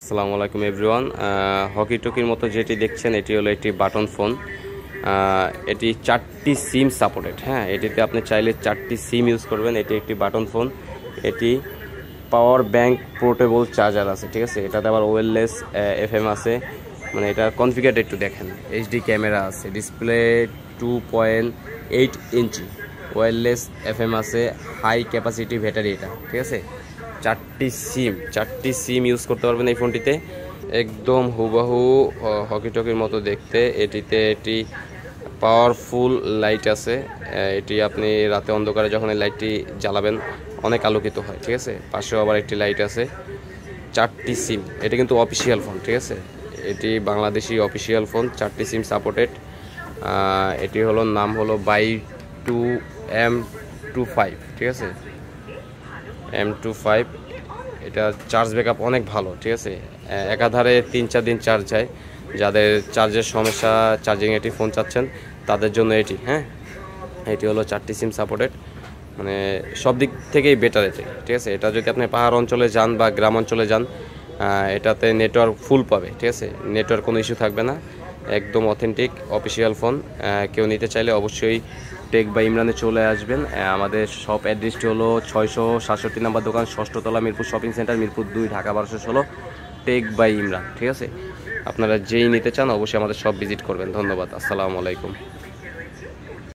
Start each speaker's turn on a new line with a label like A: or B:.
A: আসসালামু আলাইকুম everyone. Hockey টকির মতো যেটি দেখছেন এটি হলো একটি বাটন ফোন। এটি 4টি সিম সাপোর্টেড। হ্যাঁ, এটিতে আপনি চাইলে 4টি সিম ইউজ করবেন। এটি একটি বাটন ফোন। এটি পাওয়ার ব্যাংক পোর্টেবল চার্জার আছে, ঠিক আছে। এটাতে আবার ওয়্যারলেস এফএম আছে। মানে এটার কনফিগারটা একটু দেখেন। এইচডি ক্যামেরা আছে, ডিসপ্লে 2.8 ইঞ্চি, ওয়্যারলেস এফএম আছে, হাই ক্যাপাসিটি ব্যাটারি এটা, ঠিক আছে। 4টি সিম ইউজ করতে পারবেন এই ফোনটিতে। একদম হুবহু হকি টকির মতো দেখতে। এটি পাওয়ারফুল লাইট আছে। এটি আপনি রাতে অন্ধকারে যখন এই লাইটটি জ্বালাবেন অনেক আলোকিত হয়, ঠিক আছে। পাশেও আবার একটি লাইট আছে। 4টি সিম। এটি কিন্তু অফিসিয়াল ফোন, ঠিক আছে। এটি বাংলাদেশি অফিসিয়াল ফোন, 4টি সিম সাপোর্টেড। এটি হলো নাম হলো Y2M25, ঠিক আছে। M25। এটা চার্জ ব্যাকআপ অনেক ভালো, ঠিক আছে। একাধারে 3-4 দিন চার্জ যায়। যাদের চার্জের সমস্যা, চার্জিং এটি ফোন চাচ্ছেন তাদের জন্য এটি। হ্যাঁ, এটি হলো 4টি সিম সাপোর্টেড। মানে সব দিক থেকেই বেটার এটি, ঠিক আছে। এটা যদি আপনি পাহাড় অঞ্চলে যান বা গ্রাম অঞ্চলে যান, এটাতে নেটওয়ার্ক ফুল পাবে, ঠিক আছে। নেটওয়ার্ক কোনো ইস্যু থাকবে না। একদম অথেন্টিক অফিসিয়াল ফোন। কেউ নিতে চাইলে অবশ্যই টেক বাই ইমরানে চলে আসবেন। আমাদের শপ অ্যাড্রেসটি হলো 667 নম্বর দোকান, 6ষ্ঠ তলা, Mirpur shopping centre, Mirpur 2, Dhaka 1216। Take by Imran, ঠিক আছে। আপনারা যেই নিতে চান অবশ্যই আমাদের শপ ভিজিট করবেন। ধন্যবাদ। আসসালামু আলাইকুম।